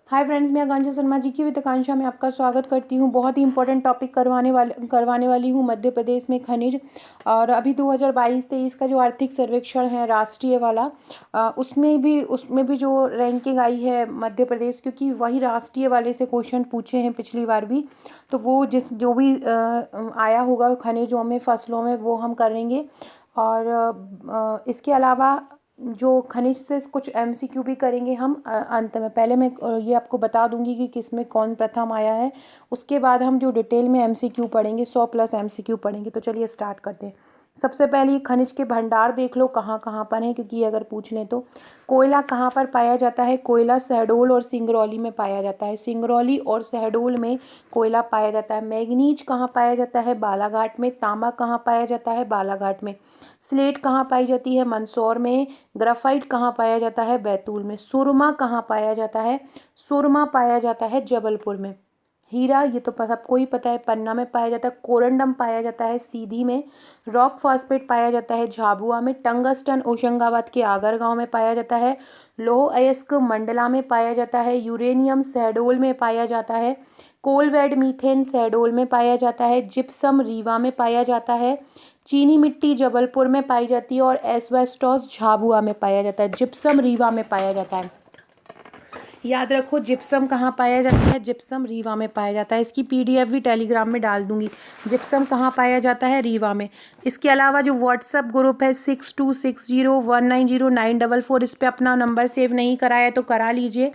Hi friends, मैं आकांक्षा शर्मा जी की आकांक्षा में आपका स्वागत करती हूँ। बहुत ही इंपॉर्टेंट टॉपिक करवाने वाली हूँ मध्य प्रदेश में खनिज। और अभी 2022-23 का जो आर्थिक सर्वेक्षण है राष्ट्रीय वाला, उसमें भी जो रैंकिंग आई है मध्य प्रदेश, क्योंकि वही राष्ट्रीय वाले से क्वेश्चन पूछे हैं पिछली बार भी। तो वो जो भी आया होगा खनिजों में, फसलों में, वो हम करेंगे। और इसके अलावा जो खनिज से कुछ एमसीक्यू भी करेंगे हम अंत में। पहले मैं ये आपको बता दूंगी कि किस में कौन प्रथम आया है। उसके बाद हम जो डिटेल में एमसीक्यू पढ़ेंगे, 100+ एमसीक्यू पढ़ेंगे। तो चलिए स्टार्ट करते हैं। सबसे पहले ये खनिज के भंडार देख लो कहाँ कहाँ पर है, क्योंकि अगर पूछ लें तो कोयला कहाँ पर पाया जाता है। कोयला शहडोल और सिंगरौली में पाया जाता है। सिंगरौली और शहडोल में कोयला पाया जाता है। मैग्नीज कहाँ पाया जाता है? बालाघाट में। तांबा कहाँ पाया जाता है? बालाघाट में। स्लेट कहाँ पाई जाती है? मंदसौर में। ग्राफाइट कहाँ पाया जाता है? बैतूल में। सुरमा कहाँ पाया जाता है? सुरमा पाया जाता है जबलपुर में। हीरा, ये तो सबको ही पता है, पन्ना में पाया जाता है। कोरंडम पाया जाता है सीधी में। रॉक फॉस्फेट पाया जाता है झाबुआ में। टंगस्टन होशंगाबाद के आगर गांव में पाया जाता है। लौह अयस्क मंडला में पाया जाता है। यूरेनियम शहडोल में पाया जाता है। कोलवेड मीथेन शहडोल में पाया जाता है। जिप्सम रीवा में पाया जाता है। चीनी मिट्टी जबलपुर में पाई जाती है। और एस्बेस्टोस झाबुआ में पाया जाता है। जिप्सम रीवा में पाया जाता है। याद रखो, जिप्सम कहाँ पाया जाता है? जिप्सम रीवा में पाया जाता है। इसकी पीडीएफ भी टेलीग्राम में डाल दूंगी। जिप्सम कहाँ पाया जाता है? रीवा में। इसके अलावा जो व्हाट्सअप ग्रुप है 6260190944, इस पर अपना नंबर सेव नहीं कराया तो करा लीजिए।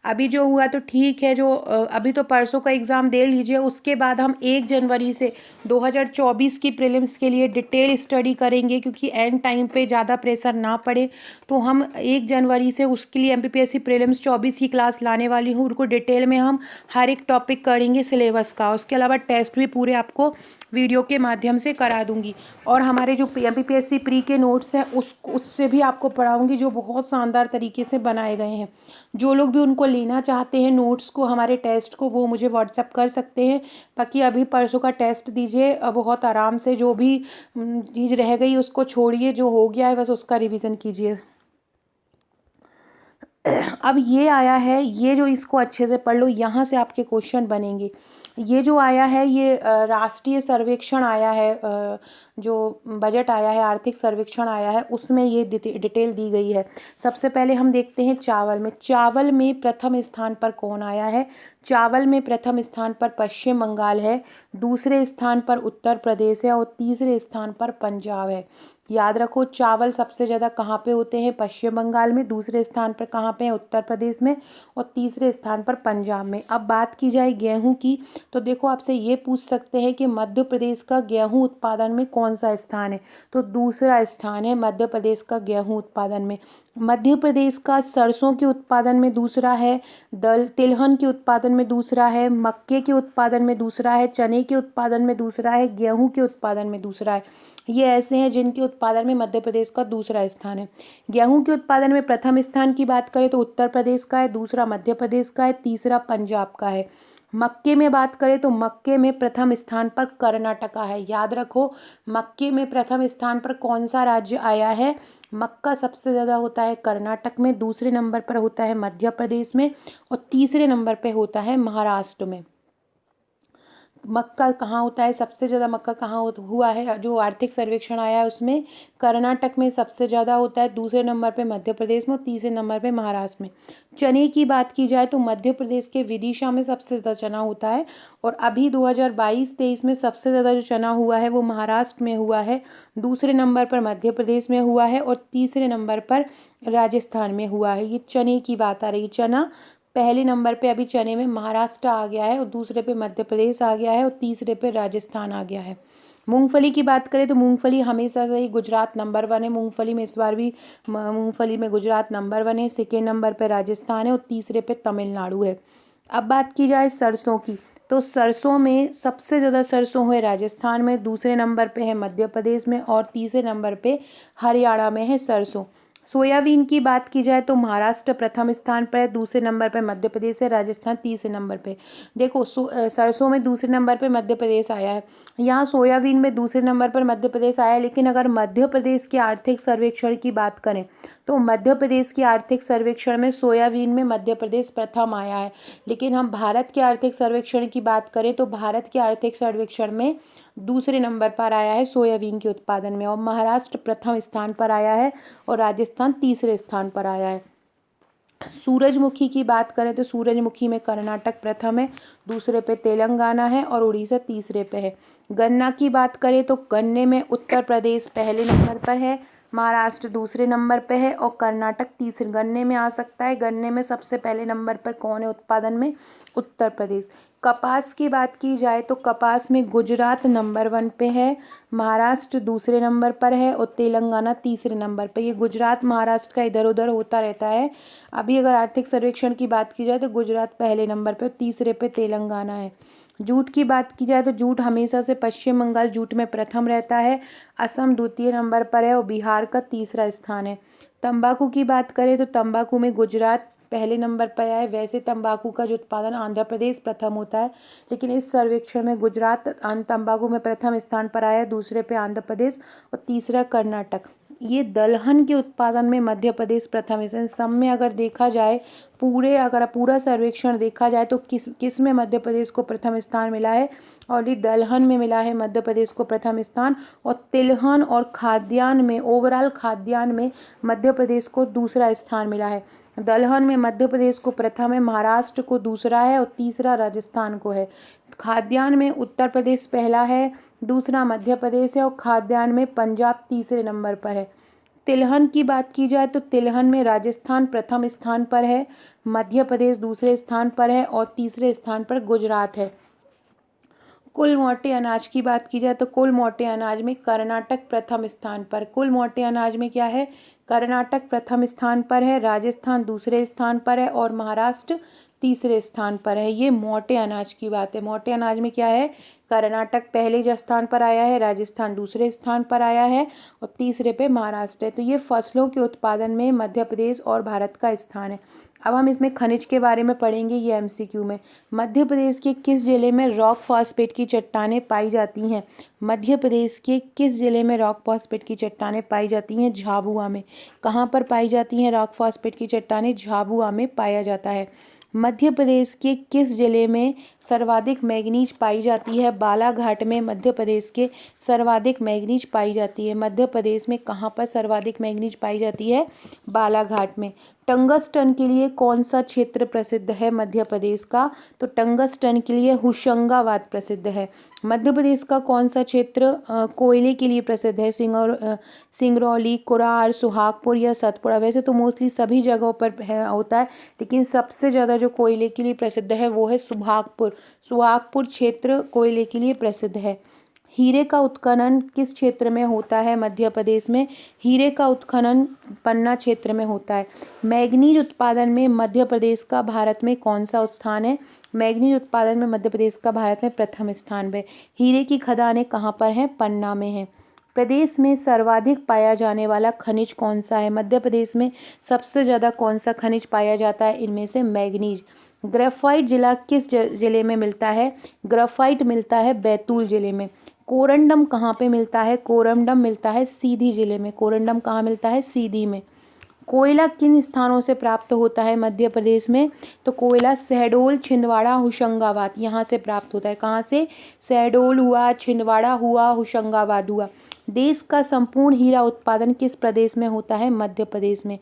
अभी जो हुआ तो ठीक है, जो अभी तो परसों का एग्ज़ाम दे लीजिए। उसके बाद हम 1 जनवरी से 2024 की प्रीलिम्स के लिए डिटेल स्टडी करेंगे, क्योंकि एंड टाइम पे ज़्यादा प्रेशर ना पड़े। तो हम 1 जनवरी से उसके लिए एमपीपीएससी प्रीलिम्स 24 की क्लास लाने वाली हूँ। उनको डिटेल में हम हर एक टॉपिक करेंगे सिलेबस का। उसके अलावा टेस्ट भी पूरे आपको वीडियो के माध्यम से करा दूंगी। और हमारे जो एमपीपीएससी प्री के नोट्स हैं उससे भी आपको पढ़ाऊंगी, जो बहुत शानदार तरीके से बनाए गए हैं। जो लोग भी उनको लेना चाहते हैं नोट्स को, हमारे टेस्ट को, वो मुझे व्हाट्सअप कर सकते हैं। बाकी अभी परसों का टेस्ट दीजिए बहुत आराम से। जो भी चीज़ रह गई उसको छोड़िए, जो हो गया है बस उसका रिवीजन कीजिए। अब ये आया है, ये जो इसको अच्छे से पढ़ लो, यहाँ से आपके क्वेश्चन बनेंगे। ये जो आया है, ये राष्ट्रीय सर्वेक्षण आया है, जो बजट आया है, आर्थिक सर्वेक्षण आया है, उसमें ये डिटेल दी गई है। सबसे पहले हम देखते हैं चावल में। चावल में प्रथम स्थान पर कौन आया है? चावल में प्रथम स्थान पर पश्चिम बंगाल है। दूसरे स्थान पर उत्तर प्रदेश है। और तीसरे स्थान पर पंजाब है। याद रखो, चावल सबसे ज़्यादा कहाँ पे होते हैं? पश्चिम बंगाल में। दूसरे स्थान पर कहाँ पे है? उत्तर प्रदेश में। और तीसरे स्थान पर पंजाब में। अब बात की जाए गेहूं की, तो देखो आपसे ये पूछ सकते हैं कि मध्य प्रदेश का गेहूं उत्पादन में कौन सा स्थान है? तो दूसरा स्थान है मध्य प्रदेश का गेहूं उत्पादन में। मध्य प्रदेश का सरसों के उत्पादन में दूसरा है। तिलहन के उत्पादन में दूसरा है। मक्के के उत्पादन में दूसरा है। चने के उत्पादन में दूसरा है। गेहूं के उत्पादन में दूसरा है। ये ऐसे हैं जिनके उत्पादन में मध्य प्रदेश का दूसरा स्थान है। गेहूं के उत्पादन में प्रथम स्थान की बात करें तो उत्तर प्रदेश का है। दूसरा मध्य प्रदेश का है। तीसरा पंजाब का है। मक्के में बात करें तो मक्के में प्रथम स्थान पर कर्नाटका है। याद रखो, मक्के में प्रथम स्थान पर कौन सा राज्य आया है? मक्का सबसे ज़्यादा होता है कर्नाटक में। दूसरे नंबर पर होता है मध्य प्रदेश में। और तीसरे नंबर पर होता है महाराष्ट्र में। मक्का कहाँ होता है? सबसे ज़्यादा मक्का कहाँ हुआ है? जो आर्थिक सर्वेक्षण आया है उसमें कर्नाटक में सबसे ज़्यादा होता है। दूसरे नंबर पे मध्य प्रदेश में। और तीसरे नंबर पे महाराष्ट्र में। चने की बात की जाए तो मध्य प्रदेश के विदिशा में सबसे ज़्यादा चना होता है। और अभी 2022-23 में सबसे ज़्यादा जो चना हुआ है वो महाराष्ट्र में हुआ है। दूसरे नंबर पर मध्य प्रदेश में हुआ है। और तीसरे नंबर पर राजस्थान में हुआ है। ये चने की बात आ रही है। चना पहले नंबर पे अभी चने में महाराष्ट्र आ गया है। और दूसरे पे मध्य प्रदेश आ गया है। और तीसरे पे राजस्थान आ गया है। मूंगफली की बात करें तो मूंगफली हमेशा से ही गुजरात नंबर 1 है। मूंगफली में इस बार भी मूंगफली में गुजरात नंबर 1 है। सेकेंड नंबर पे राजस्थान है। और तीसरे पे तमिलनाडु है। अब बात की जाए सरसों की, तो सरसों में सबसे ज़्यादा सरसों है राजस्थान में। दूसरे नंबर पे है मध्य प्रदेश में। और तीसरे नंबर पे हरियाणा में है सरसों। सोयाबीन की बात की जाए तो महाराष्ट्र प्रथम स्थान पर है। दूसरे नंबर पर मध्य प्रदेश है। राजस्थान तीसरे नंबर पे। देखो, सरसों में दूसरे नंबर पर मध्य प्रदेश आया है। यहाँ सोयाबीन में दूसरे नंबर पर मध्य प्रदेश आया है। लेकिन अगर मध्य प्रदेश के आर्थिक सर्वेक्षण की बात करें तो मध्य प्रदेश की आर्थिक सर्वेक्षण में सोयाबीन में मध्य प्रदेश प्रथम आया है। लेकिन हम भारत के आर्थिक सर्वेक्षण की बात करें तो भारत के आर्थिक सर्वेक्षण में दूसरे नंबर पर आया है सोयाबीन के उत्पादन में, और महाराष्ट्र प्रथम स्थान पर आया है और राजस्थान तीसरे स्थान पर आया है। सूरजमुखी की बात करें तो सूरजमुखी में कर्नाटक प्रथम है, दूसरे पे तेलंगाना है और उड़ीसा तीसरे पे है। गन्ना की बात करें तो गन्ने में उत्तर प्रदेश पहले नंबर पर है, महाराष्ट्र दूसरे नंबर पे है और कर्नाटक तीसरे। गन्ने में आ सकता है, गन्ने में सबसे पहले नंबर पर कौन है उत्पादन में? उत्तर प्रदेश। कपास की बात की जाए तो कपास में गुजरात नंबर 1 पे है, महाराष्ट्र दूसरे नंबर पर है और तेलंगाना तीसरे नंबर पर। ये गुजरात महाराष्ट्र का इधर उधर होता रहता है। अभी अगर आर्थिक सर्वेक्षण की बात की जाए तो गुजरात पहले नंबर पे, तीसरे पे तेलंगाना है। जूट की बात की जाए तो जूट हमेशा से पश्चिम बंगाल जूट में प्रथम रहता है, असम द्वितीय नंबर पर है और बिहार का तीसरा स्थान है। तंबाकू की बात करें तो तंबाकू में गुजरात पहले नंबर पर आया है। वैसे तंबाकू का जो उत्पादन आंध्र प्रदेश प्रथम होता है, लेकिन इस सर्वेक्षण में गुजरात तंबाकू में प्रथम स्थान पर आया है, दूसरे पे आंध्र प्रदेश और तीसरा कर्नाटक। ये दलहन के उत्पादन में मध्य प्रदेश प्रथम है। इन सब में अगर देखा जाए, अगर पूरा सर्वेक्षण देखा जाए तो किस में मध्य प्रदेश को प्रथम स्थान मिला है? और ये दलहन में मिला है मध्य प्रदेश को प्रथम स्थान, और तिलहन और खाद्यान्न में, ओवरऑल खाद्यान्न में मध्य प्रदेश को दूसरा स्थान मिला है। दलहन में मध्य प्रदेश को प्रथम है, महाराष्ट्र को दूसरा है और तीसरा राजस्थान को है। खाद्यान्न में उत्तर प्रदेश पहला है, दूसरा मध्य प्रदेश है और खाद्यान्न में पंजाब तीसरे नंबर पर है। तिलहन की बात की जाए तो तिलहन में राजस्थान प्रथम स्थान पर है, मध्य प्रदेश दूसरे स्थान पर है और तीसरे स्थान पर गुजरात है। कुल मोटे अनाज की बात की जाए तो कुल मोटे अनाज में कर्नाटक प्रथम स्थान पर। कुल मोटे अनाज में क्या है? कर्नाटक प्रथम स्थान पर है, राजस्थान दूसरे स्थान पर है और महाराष्ट्र तीसरे स्थान पर है। ये मोटे अनाज की बात है। मोटे अनाज में क्या है? कर्नाटक पहले स्थान पर आया है, राजस्थान दूसरे स्थान पर आया है और तीसरे पे महाराष्ट्र है। तो ये फसलों के उत्पादन में मध्य प्रदेश और भारत का स्थान है। अब हम इसमें खनिज के बारे में पढ़ेंगे, ये एमसीक्यू में। मध्य प्रदेश के किस जिले में रॉक फॉस्फेट की चट्टानें पाई जाती हैं? मध्य प्रदेश के किस जिले में रॉक फॉस्फेट की चट्टानें पाई जाती हैं? झाबुआ में। कहाँ पर पाई जाती हैं रॉक फॉस्फेट की चट्टानें? झाबुआ में पाया जाता है। मध्य प्रदेश के किस जिले में सर्वाधिक मैंगनीज पाई जाती है? बालाघाट में मध्य प्रदेश के सर्वाधिक मैंगनीज पाई जाती है। मध्य प्रदेश में कहाँ पर सर्वाधिक मैंगनीज पाई जाती है? बालाघाट में। टंगस्टन के लिए कौन सा क्षेत्र प्रसिद्ध है मध्य प्रदेश का? तो टंगस्टन के लिए होशंगाबाद प्रसिद्ध है। मध्य प्रदेश का कौन सा क्षेत्र कोयले के लिए प्रसिद्ध है? सिंगरौली, कुरार, सुहागपुर या सतपुड़ा? वैसे तो मोस्टली सभी जगहों पर होता है, लेकिन सबसे ज़्यादा जो कोयले के लिए प्रसिद्ध है वो है सुहागपुर। सुहागपुर क्षेत्र कोयले के लिए प्रसिद्ध है। हीरे का उत्खनन किस क्षेत्र में होता है मध्य प्रदेश में? हीरे का उत्खनन पन्ना क्षेत्र में होता है। मैंगनीज उत्पादन में मध्य प्रदेश का भारत में कौन सा स्थान है? मैंगनीज उत्पादन में मध्य प्रदेश का भारत में प्रथम स्थान पे। हीरे की खदानें कहाँ पर हैं? पन्ना में हैं। प्रदेश में सर्वाधिक पाया जाने वाला खनिज कौन सा है? मध्य प्रदेश में सबसे ज़्यादा कौन सा खनिज पाया जाता है? इनमें से मैंगनीज। ग्रेफाइट जिला किस जिले में मिलता है? ग्रेफाइट मिलता है बैतूल जिले में। कोरंडम कहाँ पे मिलता है? कोरंडम मिलता है सीधी जिले में। कोरंडम कहाँ मिलता है? सीधी में। कोयला किन स्थानों से प्राप्त होता है मध्य प्रदेश में? तो कोयला शहडोल, छिंदवाड़ा, होशंगाबाद यहाँ से प्राप्त होता है। कहाँ से? शहडोल हुआ, छिंदवाड़ा हुआ, होशंगाबाद हुआ। देश का संपूर्ण हीरा उत्पादन किस प्रदेश में होता है? मध्य प्रदेश में।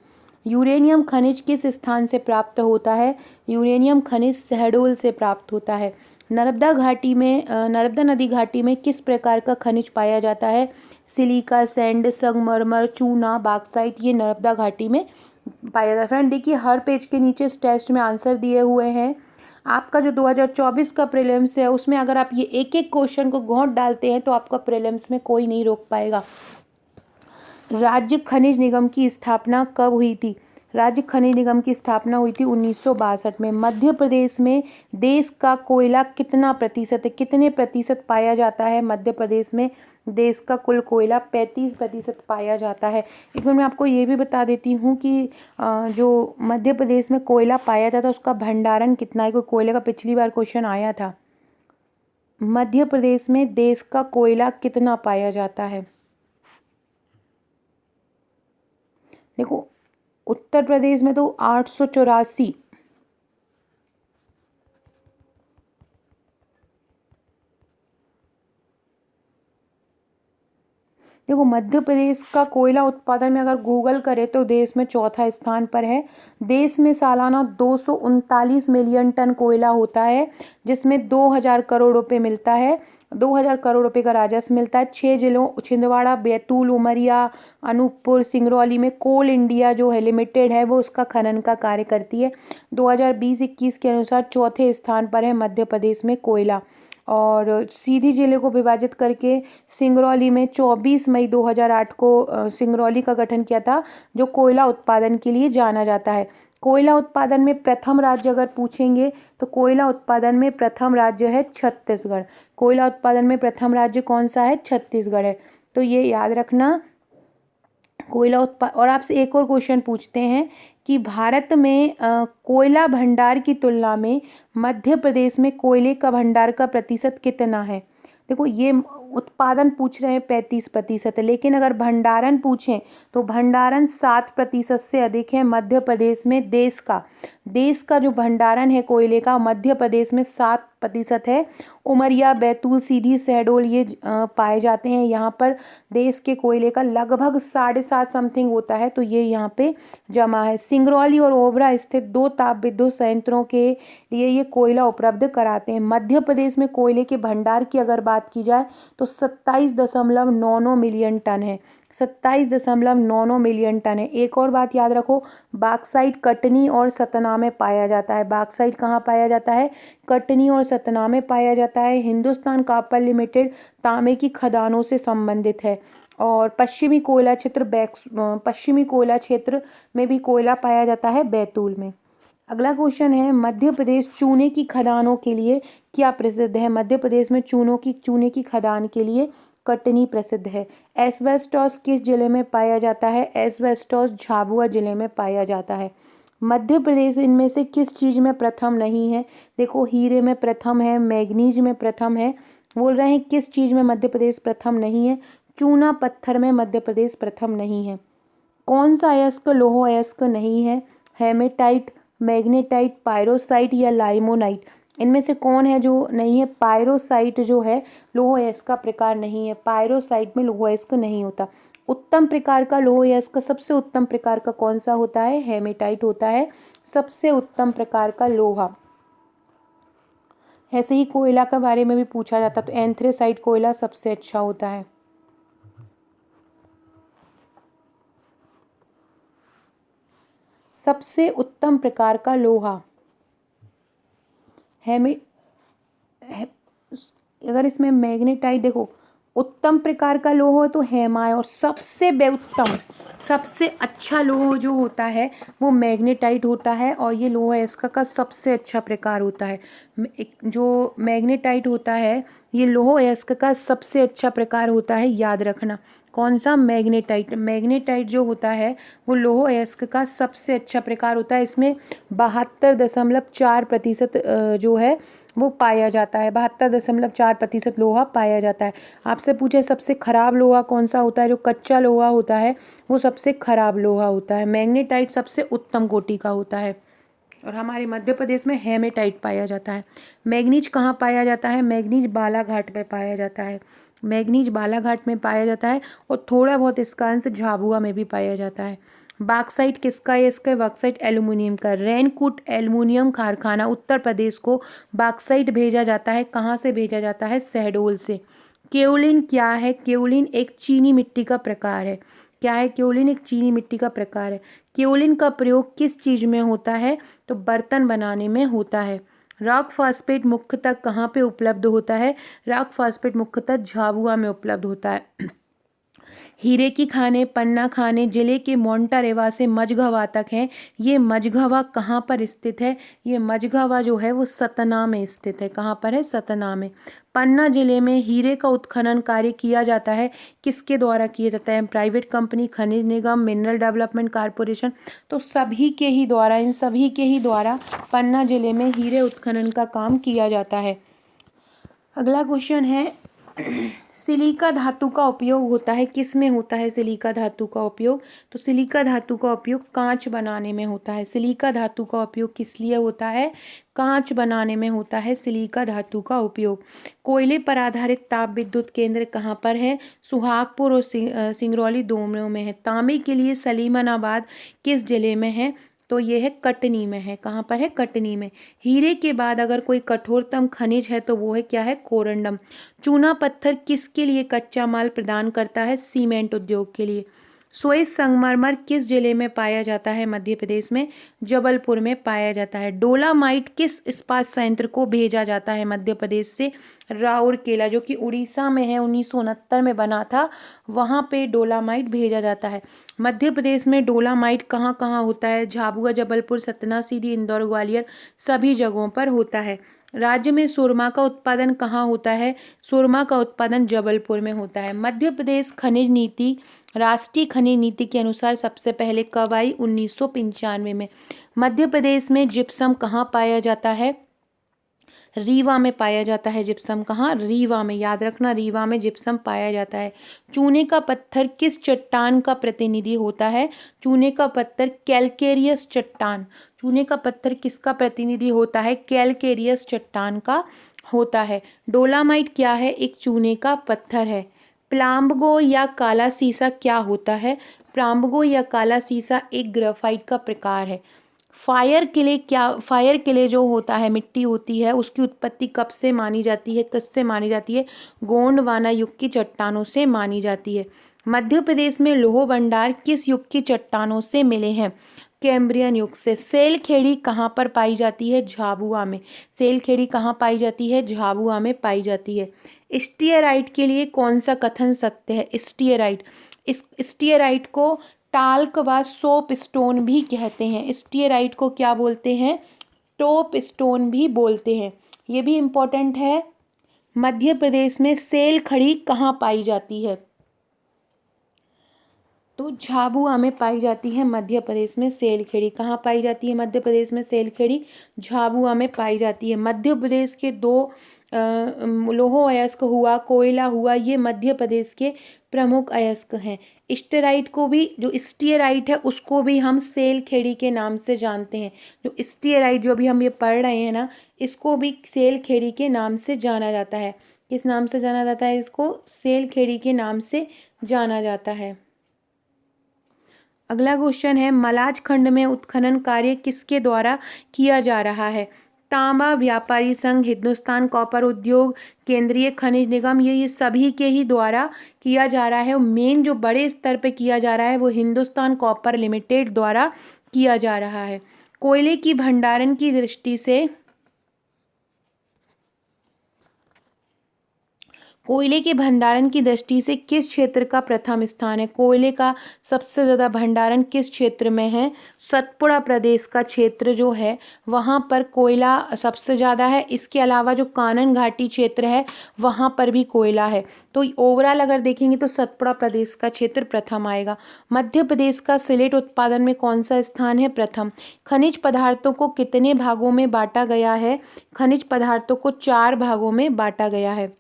यूरेनियम खनिज किस स्थान से प्राप्त होता है? यूरेनियम खनिज शहडोल से प्राप्त होता है। नर्मदा नदी घाटी में किस प्रकार का खनिज पाया जाता है? सिलिका, सैंड, संगमरमर, चूना, बॉक्साइट, ये नर्मदा घाटी में पाया जाता है। फ्रेंड देखिए, हर पेज के नीचे इस टेस्ट में आंसर दिए हुए हैं। आपका जो 2024 का प्रीलिम्स है उसमें अगर आप ये एक एक क्वेश्चन को गौंट डालते हैं तो आपका प्रीलिम्स में कोई नहीं रोक पाएगा। राज्य खनिज निगम की स्थापना कब हुई थी? राज्य खनिज निगम की स्थापना हुई थी 1962 में। मध्य प्रदेश में देश का कोयला कितना प्रतिशत है? कितने प्रतिशत पाया जाता है मध्य प्रदेश में? देश का कुल कोयला 35% पाया जाता है। एक बार मैं आपको ये भी बता देती हूँ कि जो मध्य प्रदेश में कोयला पाया जाता है उसका भंडारण कितना है, क्योंकि कोयले का पिछली बार क्वेश्चन आया था। मध्य प्रदेश में देश का कोयला कितना पाया जाता है? देखो, उत्तर प्रदेश में तो 884। देखो मध्य प्रदेश का कोयला उत्पादन में अगर गूगल करे तो देश में चौथा स्थान पर है। देश में सालाना 239 मिलियन टन कोयला होता है, जिसमें 2000 करोड़ रुपए मिलता है, 2000 करोड़ रुपए का राजस्व मिलता है। 6 जिलों छिंदवाड़ा, बैतूल, उमरिया, अनूपपुर, सिंगरौली में कोल इंडिया जो है लिमिटेड है वो उसका खनन का कार्य करती है। 2020-21 के अनुसार चौथे स्थान पर है मध्य प्रदेश में कोयला। और सीधी जिले को विभाजित करके सिंगरौली में 24 मई 2008 को सिंगरौली का गठन किया था, जो कोयला उत्पादन के लिए जाना जाता है। कोयला उत्पादन में प्रथम राज्य अगर पूछेंगे तो कोयला उत्पादन में प्रथम राज्य है छत्तीसगढ़। कोयला उत्पादन में प्रथम राज्य कौन सा है? छत्तीसगढ़ है। तो ये याद रखना। कोयला उत्पाद और आपसे एक और क्वेश्चन पूछते हैं कि भारत में कोयला भंडार की तुलना में मध्य प्रदेश में कोयले का भंडार का प्रतिशत कितना है? देखो ये उत्पादन पूछ रहे हैं 35% है, लेकिन अगर भंडारण पूछें तो भंडारण 7% से अधिक है मध्य प्रदेश में। देश का जो भंडारण है कोयले का मध्य प्रदेश में 7% है। उमरिया, बैतूल, सीधी, शहडोल ये पाए जाते हैं। यहाँ पर देश के कोयले का लगभग 7.5 समथिंग होता है, तो ये यहाँ पे जमा है। सिंगरौली और ओबरा स्थित 2 ताप विद्युत संयंत्रों के लिए ये कोयला उपलब्ध कराते हैं। मध्य प्रदेश में कोयले के भंडार की अगर बात की जाए तो 27.99 मिलियन टन है। 27.99 मिलियन टन है। एक और बात याद रखो, बॉक्साइट कटनी और सतना में पाया जाता है। बॉक्साइट कहाँ पाया जाता है? कटनी और सतना में पाया जाता है। हिंदुस्तान कॉपर लिमिटेड तांबे की खदानों से संबंधित है। और पश्चिमी कोयला क्षेत्र में भी कोयला पाया जाता है बैतूल में। अगला क्वेश्चन है, मध्य प्रदेश चूने की खदानों के लिए क्या प्रसिद्ध है? मध्य प्रदेश में चूने की खदान के लिए कटनी प्रसिद्ध है। एस्बेस्टॉस किस जिले में पाया जाता है? एस्बेस्टॉस झाबुआ जिले में पाया जाता है। मध्य प्रदेश इनमें से किस चीज़ में प्रथम नहीं है? देखो हीरे में प्रथम है, मैग्नीज में प्रथम है। बोल रहे हैं किस चीज़ में मध्य प्रदेश प्रथम नहीं है? चूना पत्थर में मध्य प्रदेश प्रथम नहीं है। कौन सा अयस्क लोह अयस्क नहीं है? हेमेटाइट, मैग्नेटाइट, पायरोसाइट या लाइमोनाइट? इनमें से कौन है जो नहीं है? पायरोसाइट जो है लोह अयस्क का प्रकार नहीं है। पायरोसाइट में लोह अयस्क नहीं होता। उत्तम प्रकार का लोह अयस्क सबसे उत्तम प्रकार का कौन सा होता है? हेमेटाइट होता है सबसे उत्तम प्रकार का लोहा। ऐसे ही कोयला के बारे में भी पूछा जाता तो एंथ्रेसाइट कोयला सबसे अच्छा होता है। सबसे उत्तम प्रकार का लोहा अगर इसमें मैग्नेटाइट, देखो उत्तम प्रकार का लोहा तो हेमा है, और सबसे अच्छा लोहा जो होता है वो मैग्नेटाइट होता है, और ये लोहा अयस्क का सबसे अच्छा प्रकार होता है। जो मैग्नेटाइट होता है ये लोहा अयस्क का सबसे अच्छा प्रकार होता है, याद रखना। कौन सा? मैग्नेटाइट। मैग्नेटाइट जो होता है वो लोह अयस्क का सबसे अच्छा प्रकार होता है। इसमें 72.4% जो है वो पाया जाता है। 72.4% लोहा पाया जाता है। आपसे पूछे सबसे खराब लोहा कौन सा होता है? जो कच्चा लोहा होता है वो सबसे खराब लोहा होता है। मैग्नेटाइट सबसे उत्तम कोटि का होता है। और हमारे मध्य प्रदेश में हेमेटाइट पाया जाता है। मैग्नीज कहाँ पाया जाता है? मैग्नीज बालाघाट में पाया जाता है। मैग्नीज बालाघाट में पाया जाता है, और थोड़ा बहुत इसका अंश झाबुआ में भी पाया जाता है। बॉक्साइट किसका है? इसका बॉक्साइट एल्युमिनियम का। रेनकूट एल्युमिनियम कारखाना उत्तर प्रदेश को बॉक्साइट भेजा जाता है। कहाँ से भेजा जाता है? शहडोल से। केओलिन क्या है? केओलिन एक चीनी मिट्टी का प्रकार है। क्या है? केओलिन एक चीनी मिट्टी का प्रकार है। केओलिन का प्रयोग किस चीज़ में होता है? तो बर्तन बनाने में होता है। रॉक फॉस्फेट मुख्यतः कहाँ पे उपलब्ध होता है? रॉक फॉस्फेट मुख्यतः झाबुआ में उपलब्ध होता है। हीरे की खाने पन्ना खाने जिले के मोंटारेवा से मझगवा तक हैं। ये मझगवा कहाँ पर स्थित है? ये मझगवा जो है वो सतना में स्थित है। कहाँ पर है? सतना में। पन्ना जिले में हीरे का उत्खनन कार्य किया जाता है। किसके द्वारा किया जाता है? प्राइवेट कंपनी, खनिज निगम, मिनरल डेवलपमेंट कॉरपोरेशन, तो सभी के ही द्वारा, इन सभी के ही द्वारा पन्ना जिले में हीरे उत्खनन का काम किया जाता है। अगला क्वेश्चन है सिलिका धातु का उपयोग होता है, किस में होता है सिलिका धातु का उपयोग? तो सिलिका धातु का उपयोग कांच बनाने में होता है। सिलिका धातु का उपयोग किस लिए होता है? कांच बनाने में होता है सिलिका धातु का उपयोग। कोयले पर आधारित ताप विद्युत केंद्र कहाँ पर है? सुहागपुर और सिंगरौली दोनों में है। तांबे के लिए सलीमनाबाद किस जिले में है? तो ये है कटनी में है। कहाँ पर है? कटनी में। हीरे के बाद अगर कोई कठोरतम खनिज है तो वो है क्या है? कोरंडम। चूना पत्थर किसके लिए कच्चा माल प्रदान करता है? सीमेंट उद्योग के लिए। श्वेत संगमरमर किस जिले में पाया जाता है? मध्य प्रदेश में जबलपुर में पाया जाता है। डोलामाइट किस इस्पात संयंत्र को भेजा जाता है मध्य प्रदेश से? राउरकेला, जो कि उड़ीसा में है, 1969 में बना था, वहाँ पे डोलामाइट भेजा जाता है। मध्य प्रदेश में डोलामाइट कहाँ कहाँ होता है? झाबुआ, जबलपुर, सतना, सीधी, इंदौर, ग्वालियर, सभी जगहों पर होता है। राज्य में सुरमा का उत्पादन कहाँ होता है? सुरमा का उत्पादन जबलपुर में होता है। मध्य प्रदेश खनिज नीति राष्ट्रीय खनिज नीति के अनुसार सबसे पहले कब आई? 1995 में। मध्य प्रदेश में जिप्सम कहाँ पाया जाता है? रीवा में पाया जाता है जिप्सम। कहाँ? रीवा में। याद रखना, रीवा में जिप्सम पाया जाता है। चूने का पत्थर किस चट्टान का प्रतिनिधि होता है? चूने का पत्थर कैलकेरियस चट्टान। चूने का पत्थर किसका प्रतिनिधि होता है? कैलकेरियस चट्टान का होता है। डोलामाइट क्या है? एक चूने का पत्थर है। प्लाम्बगो या काला सीसा क्या होता है? प्लाम्बगो या काला सीसा एक ग्रेफाइट का प्रकार है। फायर क्ले जो होता है, मिट्टी होती है, उसकी उत्पत्ति कब से मानी जाती है? किससे मानी जाती है? गोंडवाना युग की चट्टानों से मानी जाती है। मध्य प्रदेश में लौह भंडार किस युग की चट्टानों से मिले हैं? कैम्ब्रियन युग से। सेलखेड़ी कहाँ पर पाई जाती है? झाबुआ में। सेलखेड़ी कहाँ पाई जाती है? झाबुआ में पाई जाती है। स्टीयराइट के लिए कौन सा कथन सत्य है? स्टीयराइट, इस स्टीयराइट को टाल्क व सोप स्टोन भी कहते हैं। स्टीयराइट को क्या बोलते हैं? टोप स्टोन भी बोलते हैं। ये भी इम्पोर्टेंट है। मध्य प्रदेश में सेल खड़ी कहाँ पाई जाती है? तो झाबुआ में पाई जाती है। मध्य प्रदेश में सेलखेड़ी कहाँ पाई जाती है? मध्य प्रदेश में सेलखेड़ी झाबुआ में पाई जाती है। मध्य प्रदेश के दो लौह अयस्क हुआ, कोयला हुआ, ये मध्य प्रदेश के प्रमुख अयस्क हैं। स्टेराइट को भी, जो स्टीयराइट है उसको भी हम सेलखेड़ी के नाम से जानते हैं। जो स्टीयराइट जो भी हम ये पढ़ रहे हैं ना, इसको भी सेलखेड़ी के नाम से जाना जाता है। किस नाम से जाना जाता है? इसको सेलखेड़ी के नाम से जाना जाता है। अगला क्वेश्चन है, मलाज खंड में उत्खनन कार्य किसके द्वारा किया जा रहा है? तांबा व्यापारी संघ, हिंदुस्तान कॉपर उद्योग, केंद्रीय खनिज निगम, ये सभी के ही द्वारा किया जा रहा है। और मेन जो बड़े स्तर पे किया जा रहा है वो हिंदुस्तान कॉपर लिमिटेड द्वारा किया जा रहा है। कोयले की भंडारण की दृष्टि से कोयले के भंडारण की दृष्टि से किस क्षेत्र का प्रथम स्थान है? कोयले का सबसे ज़्यादा भंडारण किस क्षेत्र में है? सतपुड़ा प्रदेश का क्षेत्र जो है वहाँ पर कोयला सबसे ज़्यादा है। इसके अलावा जो कानन घाटी क्षेत्र है वहाँ पर भी कोयला है। तो ओवरऑल अगर देखेंगे तो सतपुड़ा प्रदेश का क्षेत्र प्रथम आएगा। मध्य प्रदेश का सिलेट उत्पादन में कौन सा स्थान है? प्रथम। खनिज पदार्थों को कितने भागों में बांटा गया है? खनिज पदार्थों को 4 भागों में बांटा गया है।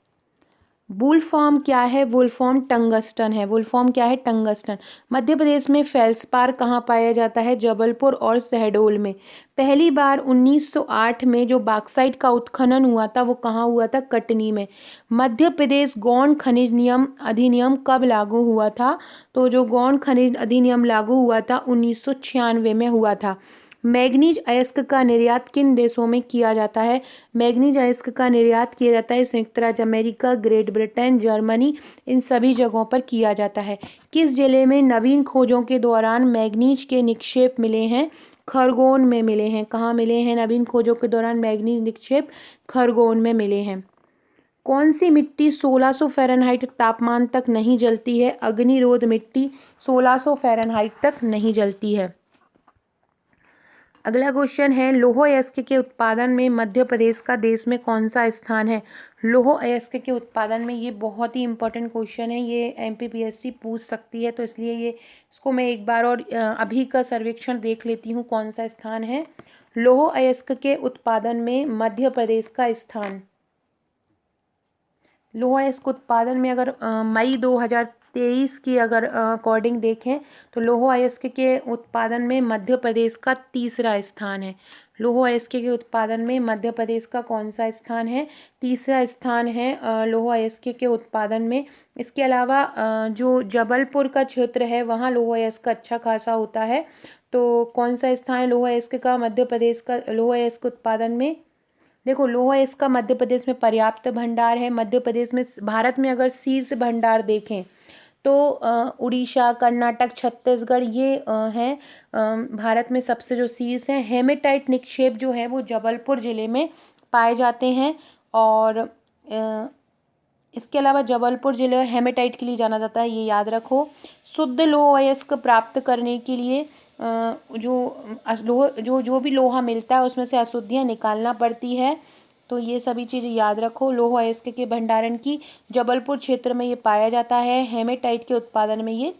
वुल्फ्राम क्या है? वुल्फ्राम टंगस्टन है। वुल्फ्राम क्या है? टंगस्टन। मध्य प्रदेश में फेल्सपार कहाँ पाया जाता है? जबलपुर और शहडोल में। पहली बार 1908 में जो बॉक्साइट का उत्खनन हुआ था वो कहाँ हुआ था? कटनी में। मध्य प्रदेश गौण खनिज नियम अधिनियम कब लागू हुआ था? तो जो गौण खनिज अधिनियम लागू हुआ था 1996 में हुआ था। मैग्नीज अयस्क का निर्यात किन देशों में किया जाता है? मैग्नीज अयस्क का निर्यात किया जाता है संयुक्त राज्य अमेरिका, ग्रेट ब्रिटेन, जर्मनी, इन सभी जगहों पर किया जाता है। किस जिले में नवीन खोजों के दौरान मैग्नीज के निक्षेप मिले हैं? खरगोन में मिले हैं। कहाँ मिले हैं नवीन खोजों के दौरान मैग्नीज निक्षेप? खरगोन में मिले हैं। कौन सी मिट्टी 1600 फ़ारेनहाइट तापमान तक नहीं जलती है? अग्निरोध मिट्टी 1600 फ़ारेनहाइट तक नहीं जलती है। अगला क्वेश्चन है, लौह अयस्क के उत्पादन में मध्य प्रदेश का देश में कौन सा स्थान है? लौह अयस्क के उत्पादन में, ये बहुत ही इंपॉर्टेंट क्वेश्चन है, ये एमपीपीएससी पूछ सकती है, तो इसलिए ये इसको मैं एक बार और अभी का सर्वेक्षण देख लेती हूँ कौन सा स्थान है। लौह अयस्क के उत्पादन में मध्य प्रदेश का स्थान लोहा अयस्क उत्पादन में अगर मई 2023 की अगर अकॉर्डिंग देखें तो लोहा अयस्क के उत्पादन में मध्य प्रदेश का तीसरा स्थान है। लोहा अयस्क के उत्पादन में मध्य प्रदेश का कौन सा स्थान है? तीसरा स्थान है लोहा अयस्क के उत्पादन में। इसके अलावा जो जबलपुर का क्षेत्र है वहाँ लोहा अयस्क अच्छा खासा होता है। तो कौन सा स्थान है लोहा अयस्क का मध्य प्रदेश का लोहा अयस्क उत्पादन में? देखो, लोहा अयस्क का मध्य प्रदेश में पर्याप्त भंडार है। मध्य प्रदेश में भारत में अगर शीर्ष भंडार देखें तो उड़ीसा, कर्नाटक, छत्तीसगढ़ ये हैं भारत में सबसे जो शीर्ष हैं। हेमेटाइट निक्षेप जो है वो जबलपुर ज़िले में पाए जाते हैं। और इसके अलावा जबलपुर जिले हेमेटाइट के लिए जाना जाता है, ये याद रखो। शुद्ध लोह अयस्क प्राप्त करने के लिए जो भी लोहा मिलता है उसमें से अशुद्धियाँ निकालना पड़ती है। तो ये सभी चीज़ें याद रखो। लोह अयस्क के भंडारण की जबलपुर क्षेत्र में ये पाया जाता है। हेमेटाइट के उत्पादन में ये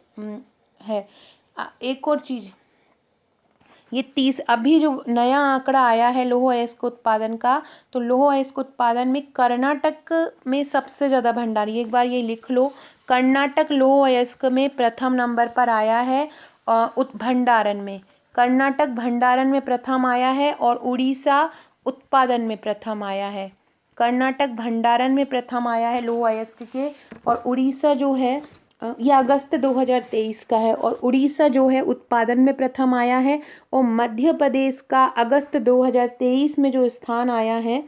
है। एक और चीज़, ये अभी जो नया आंकड़ा आया है लोह अयस्क उत्पादन का, तो लोह अयस्क उत्पादन में कर्नाटक में सबसे ज़्यादा भंडार, एक बार ये लिख लो, कर्नाटक लोह अयस्क में प्रथम नंबर पर आया है। भंडारण में कर्नाटक भंडारण में प्रथम आया है और उड़ीसा उत्पादन में प्रथम आया है। कर्नाटक भंडारण में प्रथम आया है लोह अयस्क के, और उड़ीसा जो है यह अगस्त 2023 का है, और उड़ीसा जो है उत्पादन में प्रथम आया है। और मध्य प्रदेश का अगस्त 2023 में जो स्थान आया है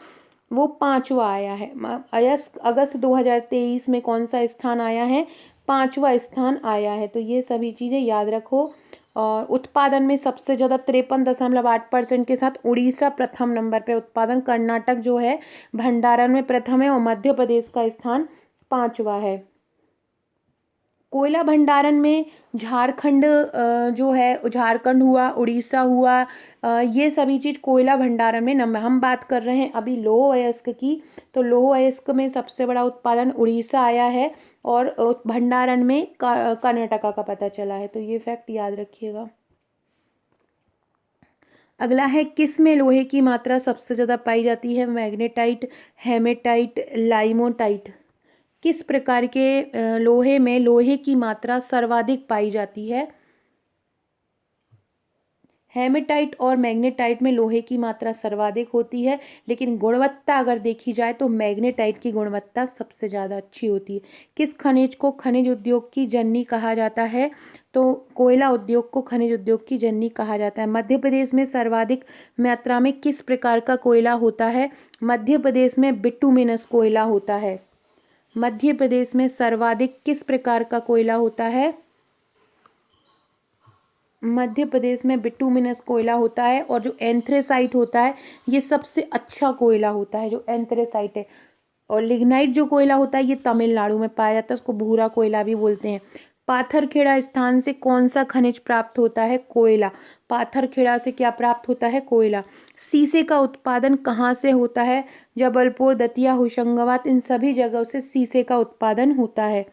वो 5वां आया है। अगस्त 2023 में कौन सा स्थान आया है? 5वां स्थान आया है। तो ये सभी चीज़ें याद रखो। और उत्पादन में सबसे ज़्यादा 53.8% के साथ उड़ीसा प्रथम नंबर पे उत्पादन, कर्नाटक जो है भंडारण में प्रथम है, और मध्य प्रदेश का स्थान 5वां है। कोयला भंडारण में झारखंड जो है, झारखंड हुआ, उड़ीसा हुआ, ये सभी चीज़ कोयला भंडारण में नंबर। हम बात कर रहे हैं अभी लोह अयस्क की, तो लोह अयस्क में सबसे बड़ा उत्पादन उड़ीसा आया है, और भंडारण में कर्नाटका का पता चला है। तो ये फैक्ट याद रखिएगा। अगला है, किस में लोहे की मात्रा सबसे ज़्यादा पाई जाती है? Magnetite, hematite, limonite. किस प्रकार के लोहे में लोहे की मात्रा सर्वाधिक पाई जाती है? हेमेटाइट और मैग्नेटाइट में लोहे की मात्रा सर्वाधिक होती है, लेकिन गुणवत्ता अगर देखी जाए तो मैग्नेटाइट की गुणवत्ता सबसे ज़्यादा अच्छी होती है। किस खनिज को खनिज उद्योग की जननी कहा जाता है? तो कोयला उद्योग को खनिज उद्योग की जननी कहा जाता है। मध्य प्रदेश में सर्वाधिक मात्रा में किस प्रकार का कोयला होता है? मध्य प्रदेश में बिटुमिनस कोयला होता है। मध्य प्रदेश में सर्वाधिक किस प्रकार का कोयला होता है? मध्य प्रदेश में बिटुमिनस कोयला होता है। और जो एंथ्रेसाइट होता है ये सबसे अच्छा कोयला होता है, जो एंथ्रेसाइट है। और लिग्नाइट जो कोयला होता है ये तमिलनाडु में पाया जाता है, उसको भूरा कोयला भी बोलते हैं। पाथरखेड़ा स्थान से कौन सा खनिज प्राप्त होता है? कोयला। पाथरखेड़ा से क्या प्राप्त होता है? कोयला। शीशे का उत्पादन कहाँ से होता है? जबलपुर, दतिया, होशंगाबाद, इन सभी जगहों से शीशे का उत्पादन होता है।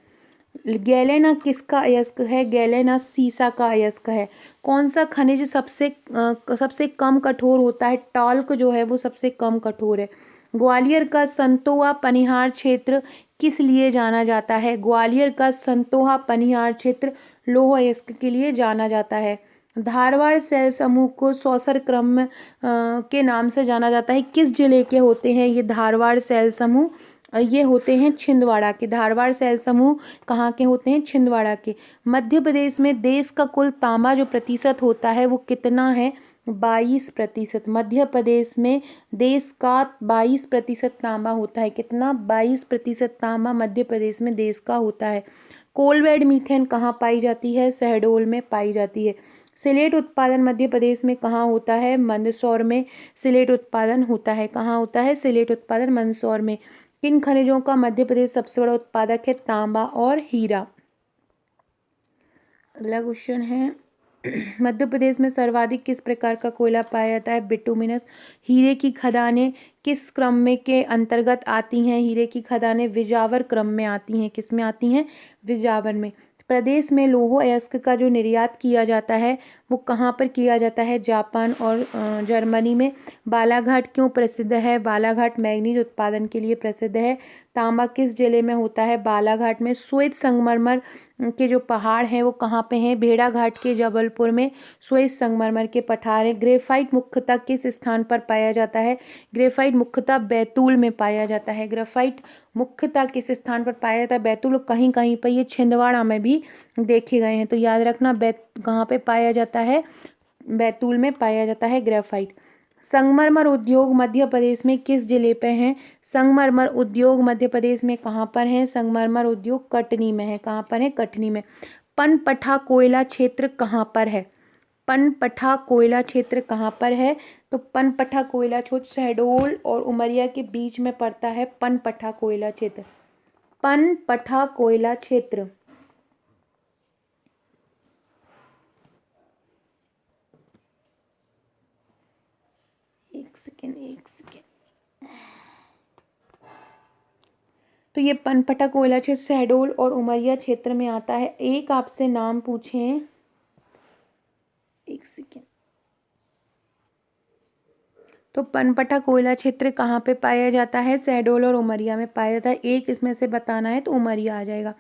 गैलेना किसका अयस्क है? गैलेना सीसा का अयस्क है। कौन सा खनिज सबसे कम कठोर होता है? टॉल्क जो है वो सबसे कम कठोर है। ग्वालियर का संतोहा पनिहार क्षेत्र किस लिए जाना जाता है? ग्वालियर का संतोहा पनिहार क्षेत्र लौह अयस्क के लिए जाना जाता है। धारवाड़ सेल समूह को सौसर क्रम के नाम से जाना जाता है। किस जिले के होते हैं ये धारवाड़ सेल समूह? ये होते हैं छिंदवाड़ा के। धारवाड़ सेल समूह कहाँ के होते हैं? छिंदवाड़ा के। मध्य प्रदेश में देश का कुल तांबा जो प्रतिशत होता है वो कितना है? 22%। मध्य प्रदेश में देश का 22% तांबा होता है। कितना? 22% तांबा मध्य प्रदेश में देश का होता है। कोल बेड मीथेन कहाँ पाई जाती है? शहडोल में पाई जाती है। सिलेट उत्पादन मध्य प्रदेश में कहाँ होता है? मंदसौर में सिलेट उत्पादन होता है। कहाँ होता है सिलेट उत्पादन? मंदसौर में। किन खनिजों का मध्य प्रदेश सबसे बड़ा उत्पादक है? तांबा और हीरा। अगला क्वेश्चन है, मध्य प्रदेश में सर्वाधिक किस प्रकार का कोयला पाया जाता है? बिटुमिनस। हीरे की खदानें किस क्रम में के अंतर्गत आती हैं? हीरे की खदानें विजावर क्रम में आती हैं। किस में आती हैं? विजावर में। प्रदेश में लौह अयस्क का जो निर्यात किया जाता है वो कहाँ पर किया जाता है? जापान और जर्मनी में। बालाघाट क्यों प्रसिद्ध है? बालाघाट मैंगनीज उत्पादन के लिए प्रसिद्ध है। तांबा किस जिले में होता है? बालाघाट में। श्वेत संगमरमर के जो पहाड़ हैं वो कहाँ पे हैं? भेड़ाघाट के जबलपुर में श्वेत संगमरमर के पठार हैं। ग्रेफाइट मुख्यतः किस स्थान पर पाया जाता है? ग्रेफाइट मुख्यतः बैतूल में पाया जाता है। ग्रेफाइट मुख्यतः किस स्थान पर पाया जाता है? बैतूल। कहीं कहीं पर ये छिंदवाड़ा में भी देखे गए हैं, तो याद रखना कहाँ पे पाया जाता है? बैतूल में पाया जाता है ग्रेफाइट। संगमरमर उद्योग मध्य प्रदेश में किस जिले पे हैं? संगमरमर उद्योग मध्य प्रदेश में कहाँ पर है? संगमरमर उद्योग कटनी में है। कहाँ पर है? कटनी में। पनपथा कोयला क्षेत्र कहाँ पर है? पनपथा कोयला क्षेत्र कहाँ पर है? तो पनपथा कोयला क्षेत्र शहडोल और उमरिया के बीच में पड़ता है। पनपथा कोयला क्षेत्र। पनपथा कोयला क्षेत्र। एक सेकेंड। तो ये पनपथा कोयला क्षेत्र शहडोल और उमरिया क्षेत्र में आता है। एक आपसे नाम पूछें, एक सेकेंड। तो पनपथा कोयला क्षेत्र कहाँ पे पाया जाता है? शहडोल और उमरिया में पाया जाता है। एक इसमें से बताना है तो उमरिया आ जाएगा।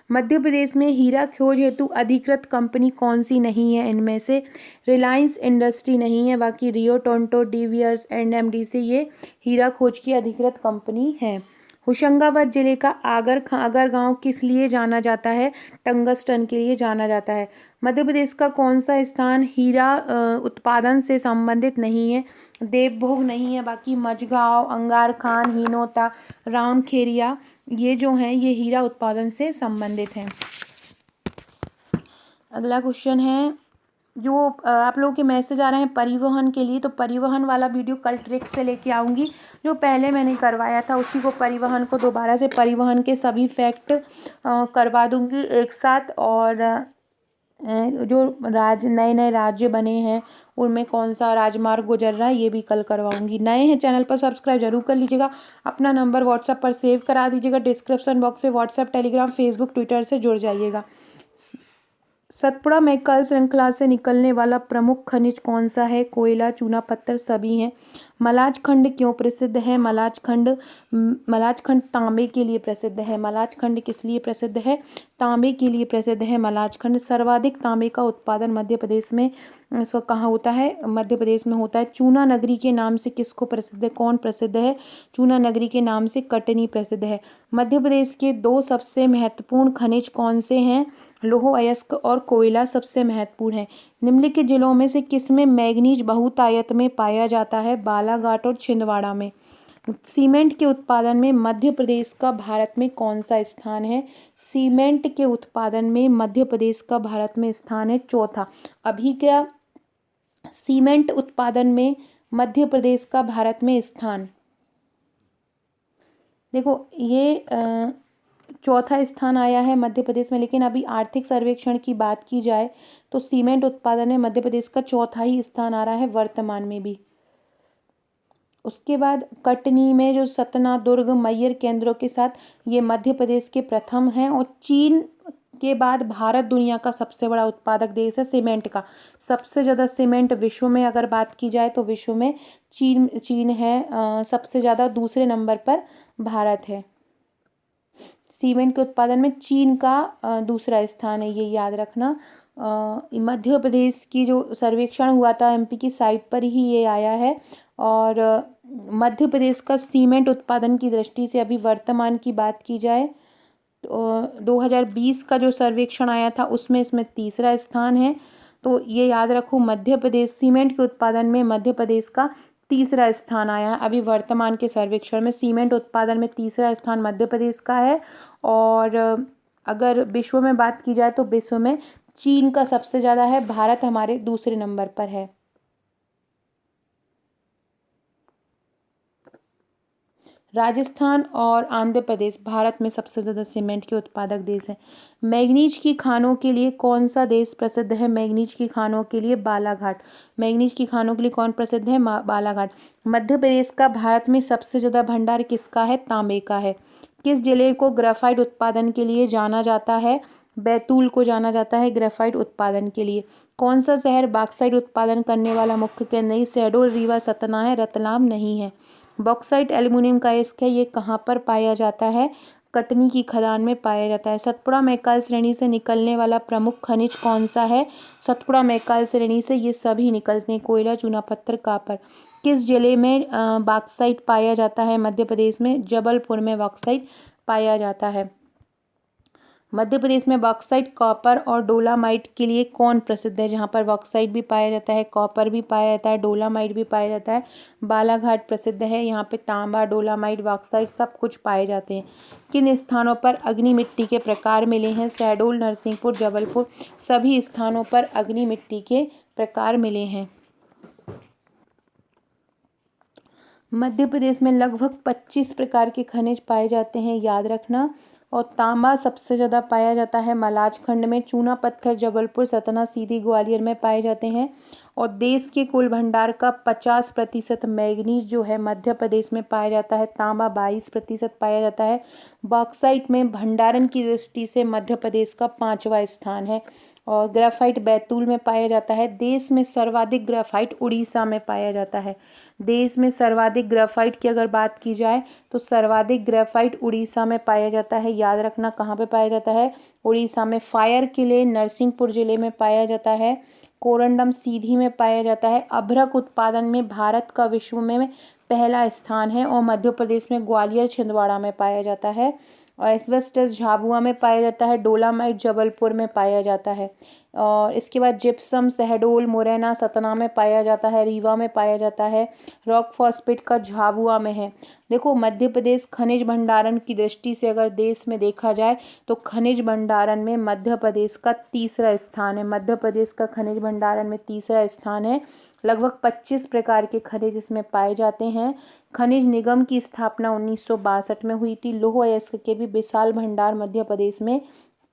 मध्य प्रदेश में हीरा खोज हेतु अधिकृत कंपनी कौन सी नहीं है? इनमें से रिलायंस इंडस्ट्री नहीं है, बाकी रियो टोंटो, डीवीएस, एनएमडीसी ये हीरा खोज की अधिकृत कंपनी है। होशंगाबाद जिले का आगर गांव किस लिए जाना जाता है? टंगस्टन के लिए जाना जाता है। मध्य प्रदेश का कौन सा स्थान हीरा उत्पादन से संबंधित नहीं है? देवभोग नहीं है, बाकी मझगांव, अंगारखान, हिनोता, रामखेरिया ये जो हैं ये हीरा उत्पादन से संबंधित हैं। अगला क्वेश्चन है, जो आप लोगों के मैसेज आ रहे हैं परिवहन के लिए, तो परिवहन वाला वीडियो कल ट्रिक से लेके आऊँगी। जो पहले मैंने करवाया था उसी को परिवहन को दोबारा से परिवहन के सभी फैक्ट करवा दूँगी एक साथ। और जो नए नए राज्य बने हैं उनमें कौन सा राजमार्ग गुजर रहा है ये भी कल करवाऊंगी। नए हैं चैनल पर सब्सक्राइब जरूर कर लीजिएगा। अपना नंबर व्हाट्सएप पर सेव करा दीजिएगा। डिस्क्रिप्शन बॉक्स से व्हाट्सएप, टेलीग्राम, फेसबुक, ट्विटर से जुड़ जाइएगा। सतपुड़ा में कल श्रृंखला से निकलने वाला प्रमुख खनिज कौन सा है? कोयला, चूना पत्थर सभी हैं। मलाज खंड क्यों प्रसिद्ध है? मलाज खंड तांबे के लिए प्रसिद्ध है। मलाज खंड किस लिए प्रसिद्ध है? तांबे के लिए प्रसिद्ध है मलाज खंड। सर्वाधिक तांबे का उत्पादन मध्य प्रदेश में कहाँ होता है? मध्य प्रदेश में होता है। चूना नगरी के नाम से किसको प्रसिद्ध है? कौन प्रसिद्ध है? चूना नगरी के नाम से कटनी प्रसिद्ध है। मध्य प्रदेश के दो सबसे महत्वपूर्ण खनिज कौन से हैं? लौह अयस्क और कोयला सबसे महत्वपूर्ण है। निम्नलिखित जिलों में से किसमें मैग्नीज बहुतायत में पाया जाता है? बालाघाट और छिंदवाड़ा में। सीमेंट के उत्पादन में मध्य प्रदेश का भारत में कौन सा स्थान है? सीमेंट के उत्पादन में मध्य प्रदेश का भारत में स्थान है चौथा। अभी क्या सीमेंट उत्पादन में मध्य प्रदेश का भारत में स्थान, देखो ये चौथा स्थान आया है मध्य प्रदेश में। लेकिन अभी आर्थिक सर्वेक्षण की बात की जाए तो सीमेंट उत्पादन में मध्य प्रदेश का चौथा ही स्थान आ रहा है वर्तमान में भी। उसके बाद कटनी में जो सतना, दुर्ग, मैयर केंद्रों के साथ ये मध्य प्रदेश के प्रथम हैं। और चीन के बाद भारत दुनिया का सबसे बड़ा उत्पादक देश है सीमेंट का। सबसे ज़्यादा सीमेंट विश्व में अगर बात की जाए तो विश्व में चीन है सबसे ज़्यादा। दूसरे नंबर पर भारत है। सीमेंट के उत्पादन में चीन का दूसरा स्थान है, ये याद रखना। मध्य प्रदेश की जो सर्वेक्षण हुआ था एमपी की साइट पर ही ये आया है। और मध्य प्रदेश का सीमेंट उत्पादन की दृष्टि से अभी वर्तमान की बात की जाए तो 2020 का जो सर्वेक्षण आया था उसमें इसमें तीसरा स्थान है। तो ये याद रखो, मध्य प्रदेश सीमेंट के उत्पादन में मध्य प्रदेश का तीसरा स्थान आया है। अभी वर्तमान के सर्वेक्षण में सीमेंट उत्पादन में तीसरा स्थान मध्य प्रदेश का है। और अगर विश्व में बात की जाए तो विश्व में चीन का सबसे ज़्यादा है, भारत हमारे दूसरे नंबर पर है। राजस्थान और आंध्र प्रदेश भारत में सबसे ज़्यादा सीमेंट के उत्पादक देश हैं। मैग्नीज की खानों के लिए कौन सा देश प्रसिद्ध है? मैग्नीज की खानों के लिए बालाघाट। मैग्नीज की खानों के लिए कौन प्रसिद्ध है? बालाघाट। मध्य प्रदेश का भारत में सबसे ज़्यादा भंडार किसका है? तांबे का है। किस जिले को ग्रेफाइट उत्पादन के लिए जाना जाता है? बैतूल को जाना जाता है ग्रेफाइट उत्पादन के लिए। कौन सा शहर बॉक्साइट उत्पादन करने वाला मुख्य केंद्र नहीं? शहडोल, रीवा, सतना है, रतलाम नहीं है। बॉक्साइट एल्यूमिनियम का अयस्क है, ये कहाँ पर पाया जाता है? कटनी की खदान में पाया जाता है। सतपुड़ा मैकाल श्रेणी से निकलने वाला प्रमुख खनिज कौन सा है? सतपुड़ा मैकाल श्रेणी से ये सभी निकलते हैं, कोयला, चूना पत्थर, कॉपर। किस जिले में बॉक्साइट पाया जाता है? मध्य प्रदेश में जबलपुर में बॉक्साइट पाया जाता है। मध्य प्रदेश में बॉक्साइट, कॉपर और डोलामाइट के लिए कौन प्रसिद्ध है? जहाँ पर बॉक्साइट भी पाया जाता है, कॉपर भी पाया जाता है, डोलामाइट भी पाया जाता है। बालाघाट प्रसिद्ध है, यहाँ पे तांबा, डोलामाइट, बॉक्साइट सब कुछ पाए जाते हैं। किन स्थानों पर अग्नि मिट्टी के प्रकार मिले हैं? शहडोल, नरसिंहपुर, जबलपुर, सभी स्थानों पर अग्नि मिट्टी के प्रकार मिले हैं। मध्य प्रदेश में लगभग 25 प्रकार के खनिज पाए जाते हैं, याद रखना। और तांबा सबसे ज़्यादा पाया जाता है मलाज खंड में। चूना पत्थर जबलपुर, सतना, सीधी, ग्वालियर में पाए जाते हैं। और देश के कुल भंडार का 50% मैग्नीज जो है मध्य प्रदेश में पाया जाता है। तांबा 22% पाया जाता है। बॉक्साइट में भंडारण की दृष्टि से मध्य प्रदेश का 5वां स्थान है। और ग्रेफाइट बैतूल में पाया जाता है। देश में सर्वाधिक ग्रेफाइट उड़ीसा में पाया जाता है। देश में सर्वाधिक ग्रेफाइट की अगर बात की जाए तो सर्वाधिक ग्रेफाइट उड़ीसा में पाया जाता है, याद रखना। कहाँ पे पाया जाता है? उड़ीसा में। फायर किले नरसिंहपुर जिले में पाया जाता है। कोरंडम सीधी में पाया जाता है। अभ्रक उत्पादन में भारत का विश्व में पहला स्थान है और मध्य प्रदेश में ग्वालियर, छिंदवाड़ा में पाया जाता है। और एस्बेस्टस झाबुआ में पाया जाता है। डोलामाइट जबलपुर में पाया जाता है। और इसके बाद जिप्सम शहडोल, मुरैना, सतना में पाया जाता है। रीवा में पाया जाता है। रॉक फॉस्फेट का झाबुआ में है। देखो मध्य प्रदेश खनिज भंडारण की दृष्टि से अगर देश में देखा जाए तो खनिज भंडारण में मध्य प्रदेश का 3रा स्थान है। मध्य प्रदेश का खनिज भंडारण में 3रा स्थान है। लगभग 25 प्रकार के खनिज इसमें पाए जाते हैं। खनिज निगम की स्थापना 1962 में हुई थी। लौह अयस्क के भी विशाल भंडार मध्य प्रदेश में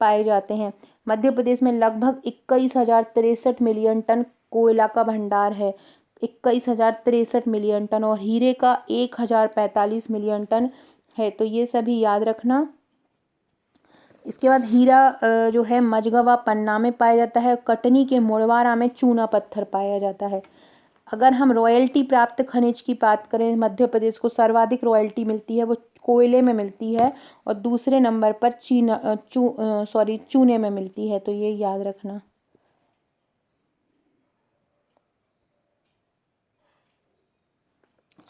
पाए जाते हैं। मध्य प्रदेश में लगभग 21,063 मिलियन टन कोयला का भंडार है। 21,063 मिलियन टन। और हीरे का 1,045 मिलियन टन है, तो ये सभी याद रखना। इसके बाद हीरा जो है मझगवा, पन्ना में पाया जाता है। कटनी के मुड़वारा में चूना पत्थर पाया जाता है। अगर हम रॉयल्टी प्राप्त खनिज की बात करें, मध्य प्रदेश को सर्वाधिक रॉयल्टी मिलती है, वो कोयले में मिलती है। और दूसरे नंबर पर चूने में मिलती है, तो ये याद रखना।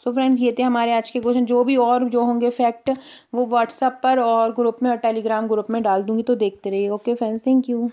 सो फ्रेंड्स, ये थे हमारे आज के क्वेश्चन। जो भी और जो होंगे फैक्ट वो व्हाट्सएप पर और ग्रुप में और टेलीग्राम ग्रुप में डाल दूंगी, तो देखते रहिए। Okay friends, thank you.